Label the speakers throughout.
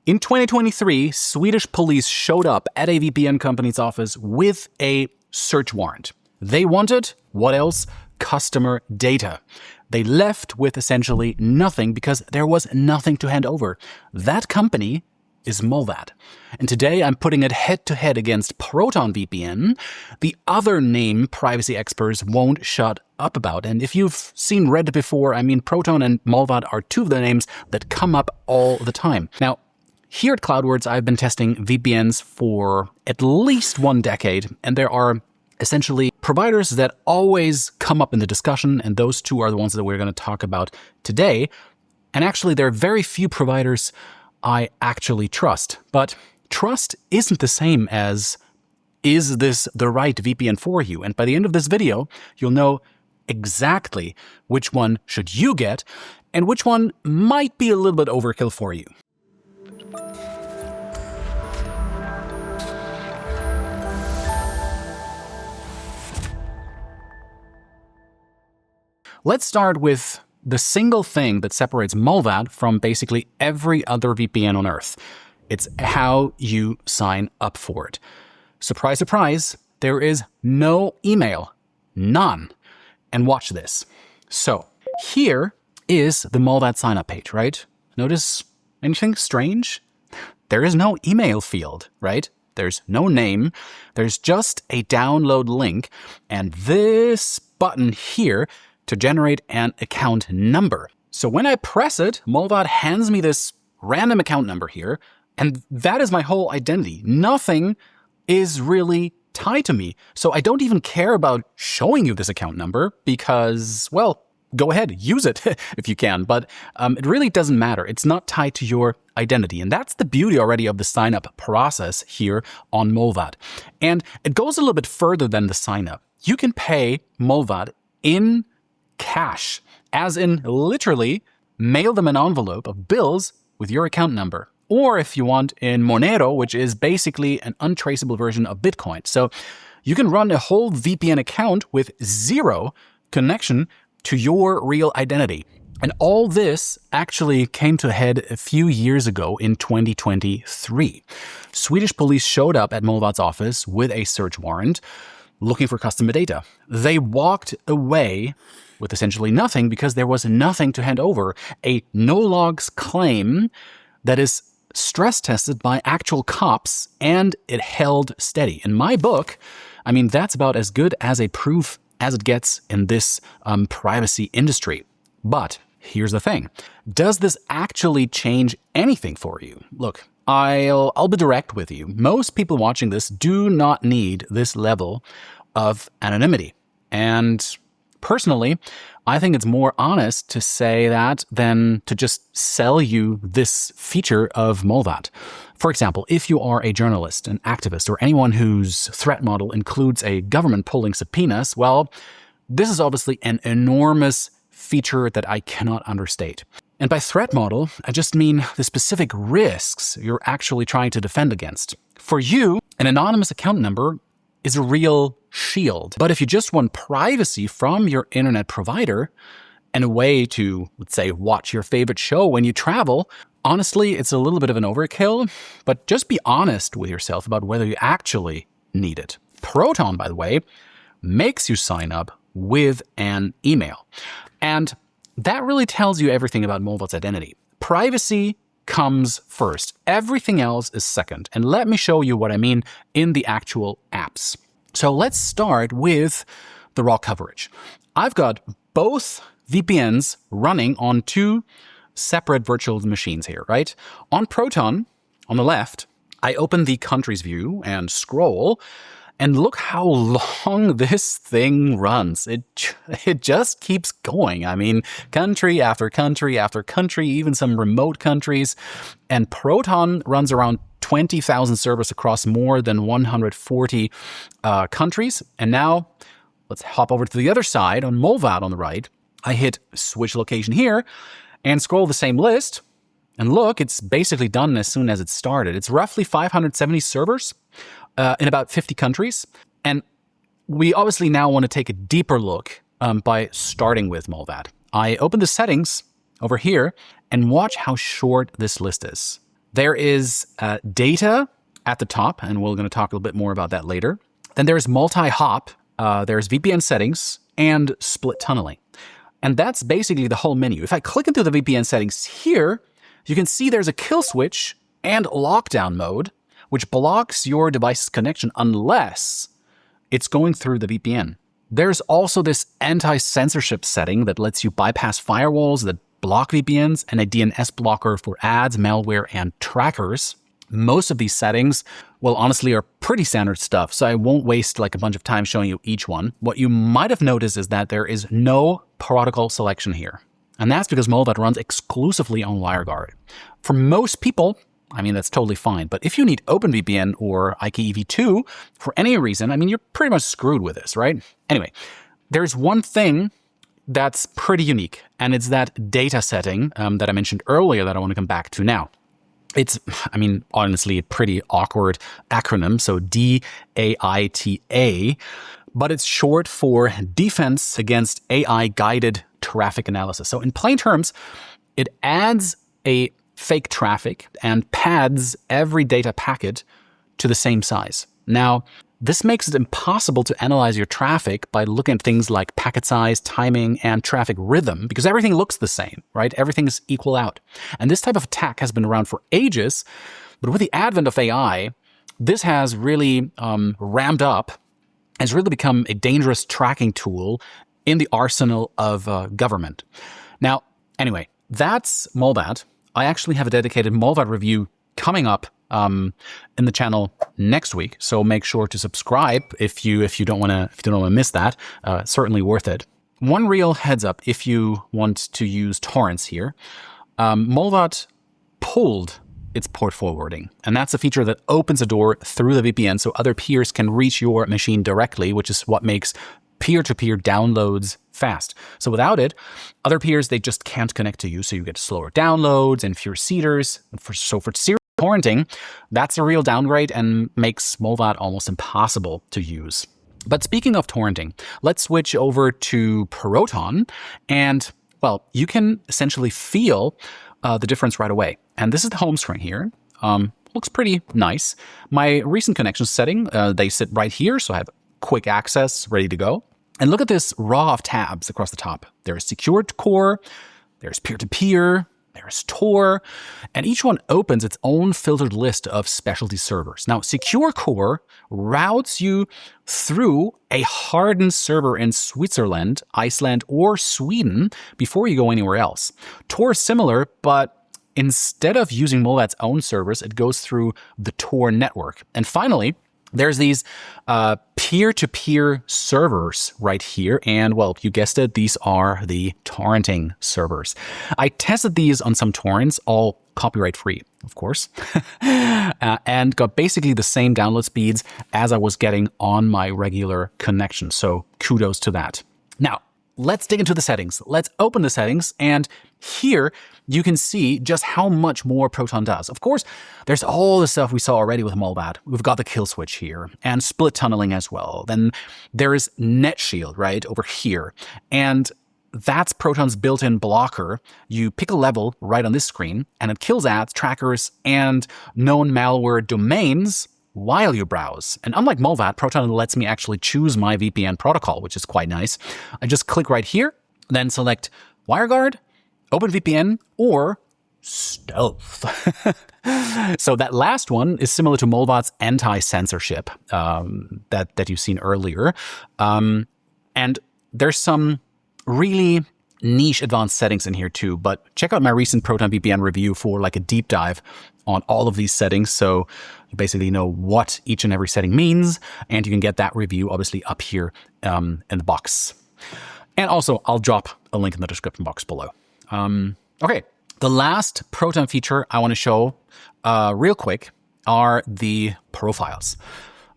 Speaker 1: In 2023, Swedish police showed up at a VPN company's office with a search warrant. They wanted, what else? Customer data. They left with essentially nothing because there was nothing to hand over. That company is Mullvad. And today I'm putting it head-to-head against Proton VPN, the other name privacy experts won't shut up about. And if you've seen Reddit before, I mean, Proton and Mullvad are two of the names that come up all the time. Now, here at CloudWords, I've been testing VPNs for at least 1 decade, and there are essentially providers that always come up in the discussion, and those two are the ones that we're going to talk about today. And actually, there are very few providers I actually trust. But trust isn't the same as, is this the right VPN for you? And by the end of this video, you'll know exactly which one should you get and which one might be a little bit overkill for you. Let's start with the single thing that separates Mullvad from basically every other VPN on Earth. It's how you sign up for it. Surprise, surprise, there is no email. None. And watch this. So here is the Mullvad sign up page, right? Notice anything strange? There is no email field, right? There's no name. There's just a download link and this button here to generate an account number. So when I press it, Mullvad hands me this random account number here, and that is my whole identity. Nothing is really tied to me. So I don't even care about showing you this account number because, well, go ahead, use it if you can, but it really doesn't matter. It's not tied to your identity. And that's the beauty already of the sign-up process here on Mullvad. And it goes a little bit further than the sign-up. You can pay Mullvad in cash, as in literally mail them an envelope of bills with your account number. Or if you want, in Monero, which is basically an untraceable version of Bitcoin. So you can run a whole VPN account with zero connection to your real identity. And all this actually came to a head a few years ago in 2023. Swedish police showed up at Mullvad's office with a search warrant looking for customer data. They walked away with essentially nothing because there was nothing to hand over. A no-logs claim that is stress tested by actual cops, and it held steady. In my book, I mean, that's about as good as a proof as it gets in this privacy industry. But here's the thing. Does this actually change anything for you? Look, I'll be direct with you. Most people watching this do not need this level of anonymity. And personally, I think it's more honest to say that than to just sell you this feature of Mullvad. For example, if you are a journalist, an activist, or anyone whose threat model includes a government pulling subpoenas, well, this is obviously an enormous feature that I cannot understate. And by threat model, I just mean the specific risks you're actually trying to defend against. For you, an anonymous account number is a real shield. But if you just want privacy from your internet provider and a way to, let's say, watch your favorite show when you travel, honestly, it's a little bit of an overkill, but just be honest with yourself about whether you actually need it. Proton, by the way, makes you sign up with an email. And that really tells you everything about Mullvad's identity. Privacy comes first. Everything else is second. And let me show you what I mean in the actual apps. So let's start with the raw coverage. I've got both VPNs running on 2 separate virtual machines here, right? On Proton, on the left, I open the countries view and scroll, and look how long this thing runs. It just keeps going. I mean, country after country after country, even some remote countries. And Proton runs around 20,000 servers across more than 140 countries. And now let's hop over to the other side on Mullvad on the right. I hit switch location here and scroll the same list. And look, it's basically done as soon as it started. It's roughly 570 servers in about 50 countries. And we obviously now want to take a deeper look by starting with Mullvad. I open the settings over here and watch how short this list is. There is data at the top, and we're going to talk a little bit more about that later. Then there's multi-hop, there's VPN settings, and split tunneling. And that's basically the whole menu. If I click into the VPN settings here, you can see there's a kill switch and lockdown mode, which blocks your device's connection unless it's going through the VPN. There's also this anti-censorship setting that lets you bypass firewalls that block VPNs and a DNS blocker for ads, malware, and trackers. Most of these settings, well, honestly, are pretty standard stuff, so I won't waste like a bunch of time showing you each one. What you might have noticed is that there is no protocol selection here. And that's because Mullvad runs exclusively on WireGuard. For most people, I mean, that's totally fine. But if you need OpenVPN or IKEV2 for any reason, I mean, you're pretty much screwed with this, right? Anyway, there's one thing that's pretty unique, and it's that data setting that I mentioned earlier that I want to come back to now. It's, I mean, honestly, a pretty awkward acronym, so DAITA, but it's short for Defense Against AI-Guided Traffic Analysis. So in plain terms, it adds a fake traffic and pads every data packet to the same size. Now, this makes it impossible to analyze your traffic by looking at things like packet size, timing, and traffic rhythm, because everything looks the same, right? Everything is equal out. And this type of attack has been around for ages, but with the advent of AI, this has really ramped up. It's really become a dangerous tracking tool in the arsenal of government. Now, anyway, that's Mullvad. I actually have a dedicated Mullvad review coming up in the channel next week, so make sure to subscribe if you don't want to miss that. Certainly worth it. One real heads up if you want to use torrents here. Mullvad pulled its port forwarding, and that's a feature that opens a door through the VPN so other peers can reach your machine directly, which is what makes peer-to-peer downloads fast. So without it, other peers, they just can't connect to you, so you get slower downloads and fewer seeders. So for serious torrenting, that's a real downgrade and makes Mullvad almost impossible to use. But speaking of torrenting, let's switch over to Proton, and, well, you can essentially feel the difference right away. And this is the home screen here. Looks pretty nice. My recent connections setting, they sit right here, so I have quick access, ready to go. And look at this row of tabs across the top. There's secured core, there's peer-to-peer, there's Tor, and each one opens its own filtered list of specialty servers. Now, Secure Core routes you through a hardened server in Switzerland, Iceland, or Sweden before you go anywhere else. Tor is similar, but instead of using Mullvad's own servers, it goes through the Tor network. And finally, there's these peer-to-peer servers right here. And, well, you guessed it, these are the torrenting servers. I tested these on some torrents, all copyright-free, of course, and got basically the same download speeds as I was getting on my regular connection. So kudos to that. Now, let's dig into the settings. Let's open the settings, and here you can see just how much more Proton does. Of course, there's all the stuff we saw already with Mullvad. We've got the kill switch here and split tunneling as well. Then there is Net Shield right over here, and that's Proton's built-in blocker. You pick a level right on this screen, and it kills ads, trackers, and known malware domains while you browse. And unlike Mullvad, Proton lets me actually choose my VPN protocol, which is quite nice. I just click right here, then select WireGuard, OpenVPN, or Stealth. So that last one is similar to Mullvad's anti-censorship that you've seen earlier. And there's some really niche advanced settings in here too, but check out my recent ProtonVPN review for like a deep dive on all of these settings, so you basically know what each and every setting means, and you can get that review obviously up here in the box. And also, I'll drop a link in the description box below. Okay, the last Proton feature I want to show real quick are the profiles.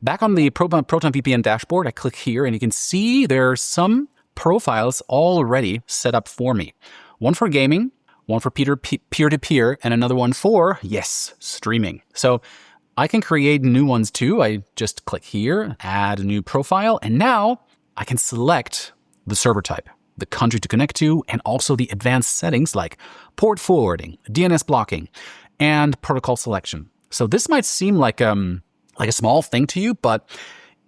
Speaker 1: Back on the ProtonVPN dashboard, I click here, and you can see there are some profiles already set up for me. One for gaming, one for peer-to-peer, and another one for, yes, streaming. So I can create new ones too. I just click here, add a new profile, and now I can select the server type, the country to connect to, and also the advanced settings like port forwarding, DNS blocking. and protocol selection. So this might seem like a small thing to you, but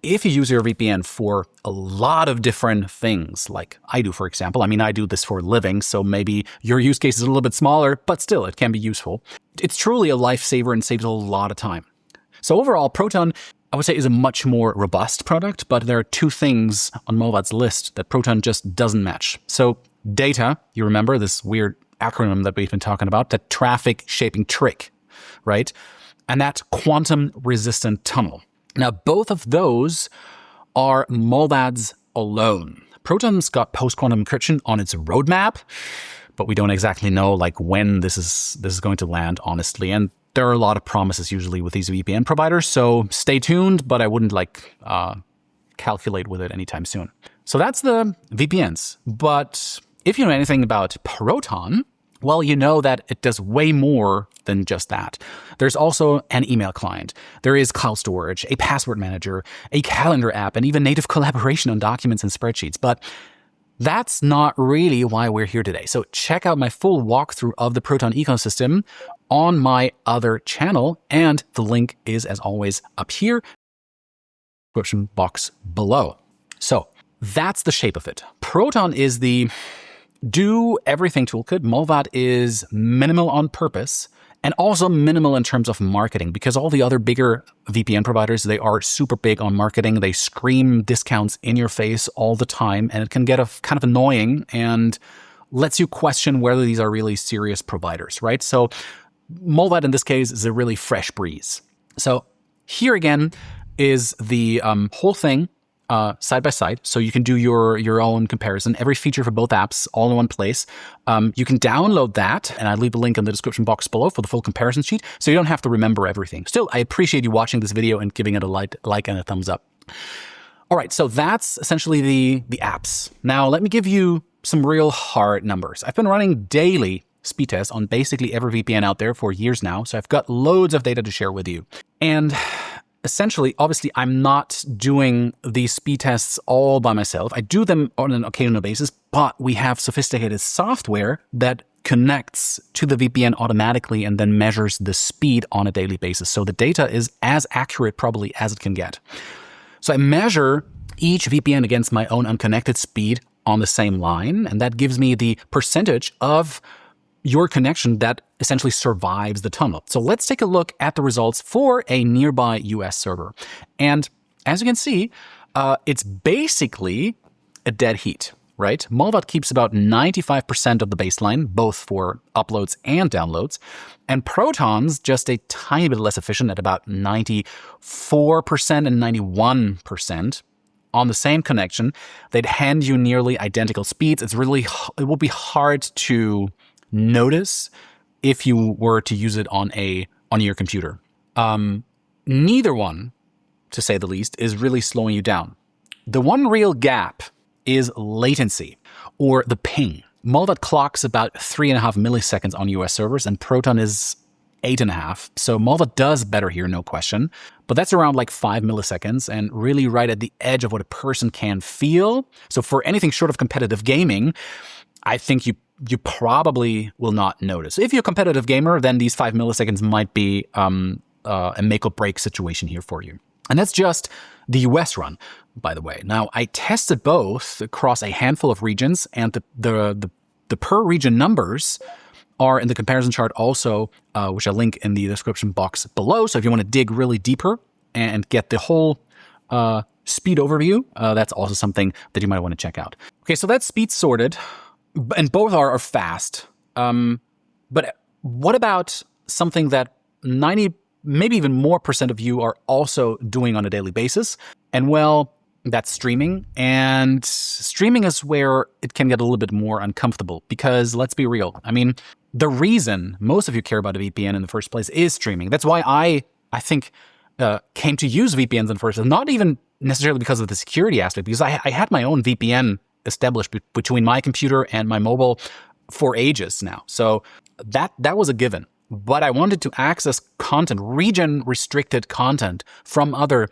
Speaker 1: if you use your VPN for a lot of different things, like I do, for example, I mean, I do this for a living, so maybe your use case is a little bit smaller, but still, it can be useful. It's truly a lifesaver and saves a lot of time. So overall, Proton, I would say, is a much more robust product, but there are two things on Mullvad's list that Proton just doesn't match. So data, you remember this weird acronym that we've been talking about, that traffic shaping trick, right? And that quantum resistant tunnel. Now, both of those are Mullvad's alone. Proton's got post-quantum encryption on its roadmap, but we don't exactly know like when this is going to land, honestly. And there are a lot of promises usually with these VPN providers, so stay tuned, but I wouldn't calculate with it anytime soon. So that's the VPNs. But if you know anything about Proton, well, you know that it does way more than just that. There's also an email client. There is cloud storage, a password manager, a calendar app, and even native collaboration on documents and spreadsheets. But that's not really why we're here today. So check out my full walkthrough of the Proton ecosystem on my other channel, and the link is, as always, up here, description box below. So that's the shape of it. Proton is the do everything toolkit. Mullvad is minimal on purpose and also minimal in terms of marketing, because all the other bigger VPN providers, they are super big on marketing. They scream discounts in your face all the time, and it can get kind of annoying and lets you question whether these are really serious providers, right? So Mullvad in this case is a really fresh breeze. So here again is the whole thing side by side, so you can do your own comparison. Every feature for both apps all in one place. You can download that, and I'll leave a link in the description box below for the full comparison sheet, so you don't have to remember everything. Still, I appreciate you watching this video and giving it a like and a thumbs up. All right, so that's essentially the apps. Now, let me give you some real hard numbers. I've been running daily speed tests on basically every VPN out there for years now, so I've got loads of data to share with you. And essentially, obviously, I'm not doing these speed tests all by myself. I do them on an occasional basis, but we have sophisticated software that connects to the VPN automatically and then measures the speed on a daily basis. So the data is as accurate probably as it can get. So I measure each VPN against my own unconnected speed on the same line, and that gives me the percentage of your connection that essentially survives the tunnel. So let's take a look at the results for a nearby US server. And as you can see, it's basically a dead heat, right? Mullvad keeps about 95% of the baseline, both for uploads and downloads. And Proton's just a tiny bit less efficient at about 94% and 91%. On the same connection, they'd hand you nearly identical speeds. It will be hard to notice if you were to use it on your computer. Neither one, to say the least, is really slowing you down. The one real gap is latency, or the ping. Mullvad clocks about 3.5 milliseconds on US servers, and Proton is 8.5. So Mullvad does better here, no question. But that's around like 5 milliseconds and really right at the edge of what a person can feel. So for anything short of competitive gaming, I think you probably will not notice. If you're a competitive gamer, then these 5 milliseconds might be a make or break situation here for you. And that's just the US run, by the way. Now, I tested both across a handful of regions, and the per region numbers are in the comparison chart also, which I link in the description box below. So if you want to dig really deeper and get the whole speed overview, that's also something that you might want to check out. Okay, so that's speed sorted. And both are fast. But what about something that 90, maybe even more % of you are also doing on a daily basis? And well, that's streaming. And streaming is where it can get a little bit more uncomfortable, because let's be real. I mean, the reason most of you care about a VPN in the first place is streaming. That's why I think came to use VPNs in the first place, not even necessarily because of the security aspect, because I had my own VPN established between my computer and my mobile for ages now. So that was a given. But I wanted to access content, region-restricted content from other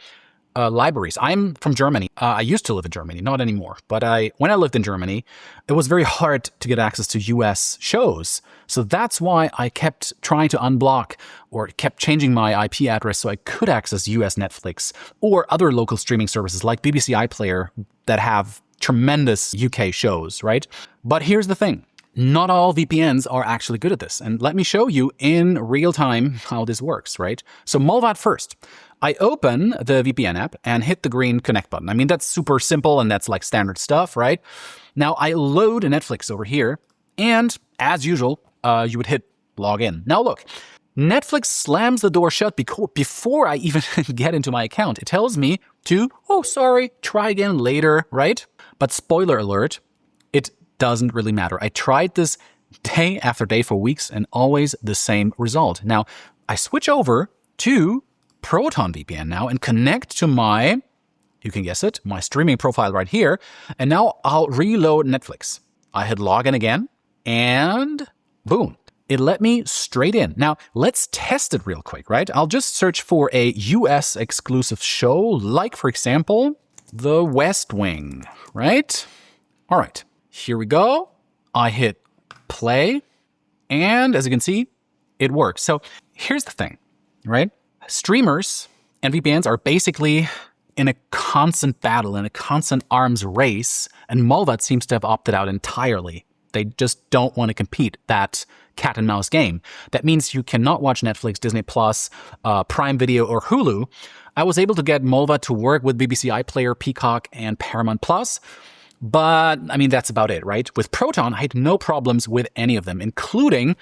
Speaker 1: libraries. I'm from Germany. I used to live in Germany, not anymore. But when I lived in Germany, it was very hard to get access to US shows. So that's why I kept trying to unblock or kept changing my IP address so I could access US Netflix or other local streaming services like BBC iPlayer that have tremendous UK shows, right? But here's the thing. Not all VPNs are actually good at this. And let me show you in real time how this works, right? So Mullvad first. I open the VPN app and hit the green connect button. I mean, that's super simple and that's like standard stuff, right? Now I load Netflix over here and as usual, you would hit login. Now look, Netflix slams the door shut before I even get into my account. It tells me to, oh, sorry, try again later, right? But spoiler alert, it doesn't really matter. I tried this day after day for weeks and always the same result. Now, I switch over to Proton VPN now and connect to my, you can guess it, my streaming profile right here. And now I'll reload Netflix. I hit login again and boom, it let me straight in. Now, let's test it real quick, right? I'll just search for a US exclusive show, like, for example, The West Wing, right? All right, here we go. I hit play, and as you can see, it works. So here's the thing, right? Streamers and VPNs are basically in a constant battle, in a constant arms race, and Mullvad seems to have opted out entirely. They just don't want to compete that cat and mouse game. That means you cannot watch Netflix, Disney Plus, Prime Video, or Hulu. I was able to get Mullvad to work with BBC iPlayer, Peacock, and Paramount Plus. But, I mean, that's about it, right? With Proton, I had no problems with any of them, including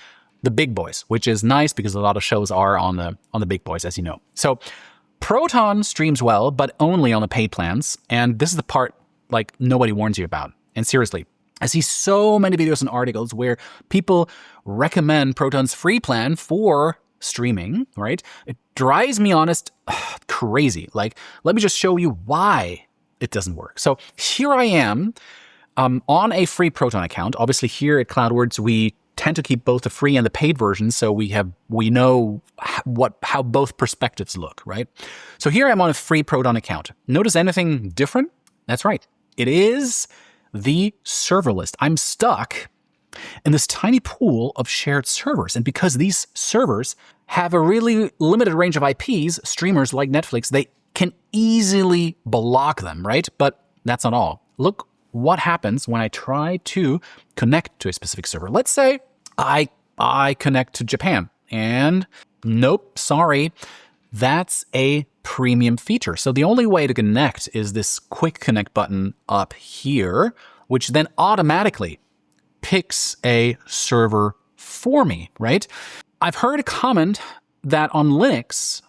Speaker 1: the big boys, which is nice because a lot of shows are on the big boys, as you know. So Proton streams well, but only on the paid plans. And this is the part, like, nobody warns you about. And seriously, I see so many videos and articles where people recommend Proton's free plan for streaming, right? It drives me crazy. Like, let me just show you why it doesn't work. So here I am on a free Proton account. Obviously here at CloudWords, we tend to keep both the free and the paid version, so we know how both perspectives look, right? So here I'm on a free Proton account. Notice anything different? That's right. It is the server list. I'm stuck in this tiny pool of shared servers. And because these servers have a really limited range of IPs, streamers like Netflix, they can easily block them, right? But that's not all. Look what happens when I try to connect to a specific server. Let's say I connect to Japan and nope, sorry, that's a premium feature. So the only way to connect is this quick connect button up here, which then automatically picks a server for me, right? I've heard a comment that on Linux,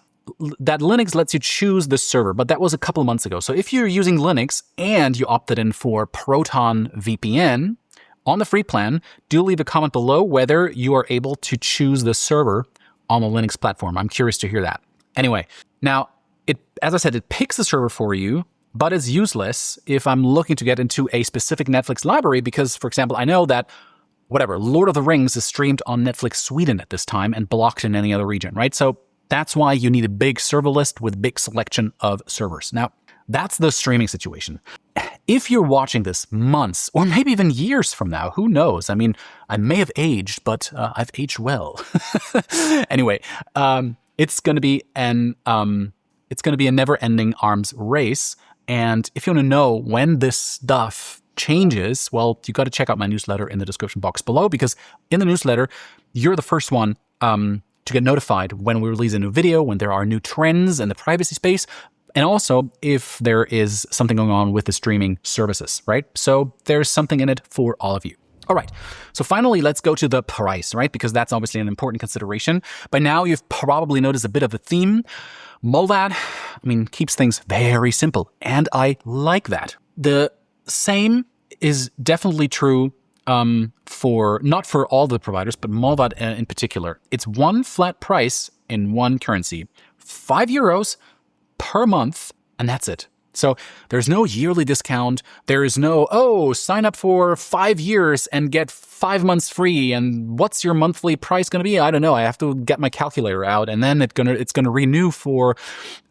Speaker 1: that Linux lets you choose the server, but that was a couple months ago. So if you're using Linux and you opted in for Proton VPN on the free plan, do leave a comment below whether you are able to choose the server on the Linux platform. I'm curious to hear that. Anyway, now, as I said, it picks the server for you, but it's useless if I'm looking to get into a specific Netflix library because, for example, I know that Lord of the Rings is streamed on Netflix Sweden at this time and blocked in any other region, right? So that's why you need a big server list with big selection of servers. Now, that's the streaming situation. If you're watching this months or maybe even years from now, who knows? I mean, I may have aged, but I've aged well. Anyway, it's going to be a never-ending arms race. And if you want to know when this stuff changes, well, you got to check out my newsletter in the description box below, because in the newsletter, you're the first one to get notified when we release a new video, when there are new trends in the privacy space, and also if there is something going on with the streaming services, right? So there's something in it for all of you. All right, so finally, let's go to the price, right? Because that's obviously an important consideration. By now, you've probably noticed a bit of a theme. Mullvad, keeps things very simple, and I like that. The same is definitely true not for all the providers, but Mullvad in particular. It's one flat price in one currency, €5 per month, and that's it. So there's no yearly discount. There is no, oh, sign up for 5 years and get 5 months free. And what's your monthly price going to be? I don't know. I have to get my calculator out, and then it's gonna renew for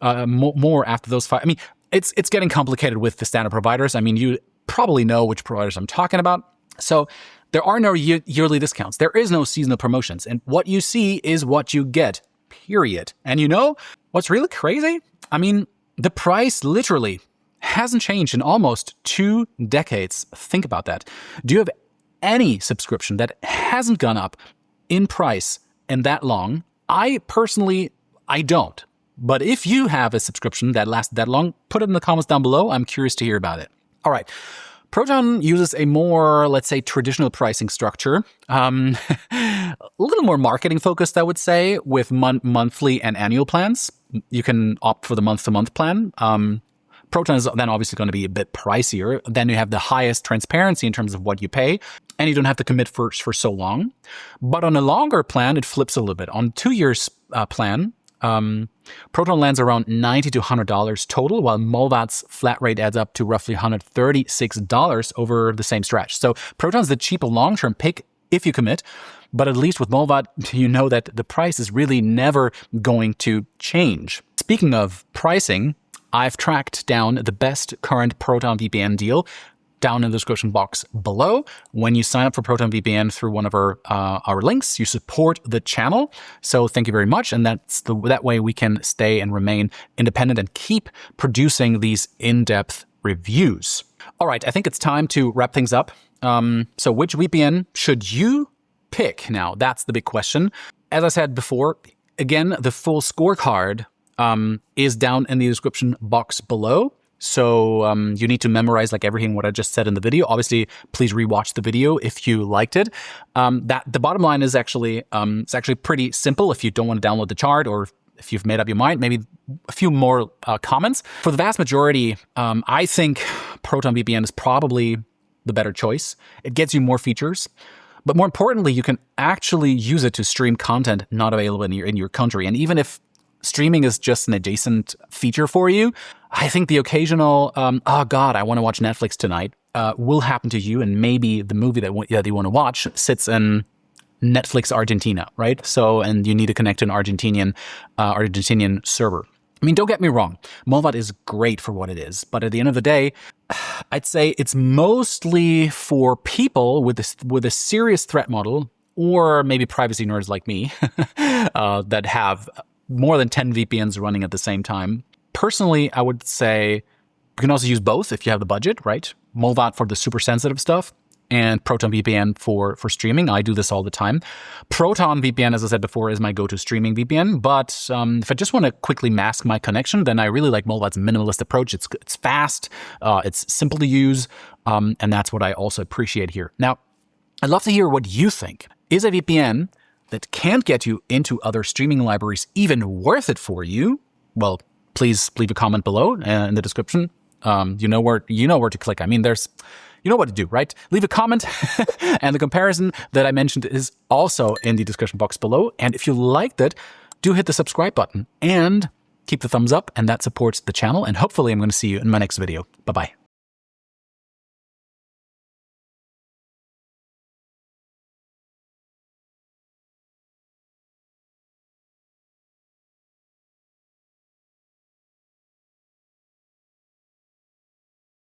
Speaker 1: more after those 5. I mean, it's getting complicated with the standard providers. I mean, you probably know which providers I'm talking about. So there are no yearly discounts. There is no seasonal promotions. And what you see is what you get, period. And you know what's really crazy? I mean, the price literally hasn't changed in almost 2 decades. Think about that. Do you have any subscription that hasn't gone up in price in that long? I personally don't. But if you have a subscription that lasted that long, put it in the comments down below. I'm curious to hear about it. All right. Proton uses a more, let's say, traditional pricing structure, a little more marketing focused, I would say, with monthly and annual plans. You can opt for the month-to-month plan. Proton is then obviously going to be a bit pricier. Then you have the highest transparency in terms of what you pay, and you don't have to commit for so long. But on a longer plan, it flips a little bit. On 2 years plan, Proton lands around $90 to $100 total, while Mullvad's flat rate adds up to roughly $136 over the same stretch. So Proton's the cheaper long-term pick if you commit, but at least with Mullvad, you know that the price is really never going to change. Speaking of pricing, I've tracked down the best current Proton VPN deal down in the description box below. When you sign up for Proton VPN through one of our links, you support the channel. So thank you very much. And that way we can stay and remain independent and keep producing these in-depth reviews. All right, I think it's time to wrap things up. So which VPN should you pick? Now, that's the big question. As I said before, again, the full scorecard is down in the description box below. So you need to memorize like everything what I just said in the video. Obviously, please rewatch the video if you liked it. The bottom line is actually it's actually pretty simple. If you don't want to download the chart, or if you've made up your mind, maybe a few more comments. For the vast majority, I think Proton VPN is probably the better choice. It gets you more features. But more importantly, you can actually use it to stream content not available in your country. And even if streaming is just an adjacent feature for you, I think the occasional, oh God, I want to watch Netflix tonight, will happen to you. And maybe the movie that you want to watch sits in Netflix Argentina, right? So, and you need to connect to an Argentinian server. I mean, don't get me wrong. Mullvad is great for what it is. But at the end of the day, I'd say it's mostly for people with a serious threat model, or maybe privacy nerds like me that have more than 10 VPNs running at the same time. Personally, I would say you can also use both if you have the budget, right? Mullvad for the super sensitive stuff, and Proton VPN for streaming. I do this all the time. Proton VPN, as I said before, is my go-to streaming VPN. But if I just want to quickly mask my connection, then I really like Mullvad's minimalist approach. It's fast, it's simple to use, and that's what I also appreciate here. Now, I'd love to hear what you think. Is a VPN that can't get you into other streaming libraries even worth it for you? Well, please leave a comment below in the description. You know where to click. I mean, you know what to do, right? Leave a comment. And the comparison that I mentioned is also in the description box below. And if you liked it, do hit the subscribe button and keep the thumbs up, and that supports the channel. And hopefully I'm going to see you in my next video. Bye-bye.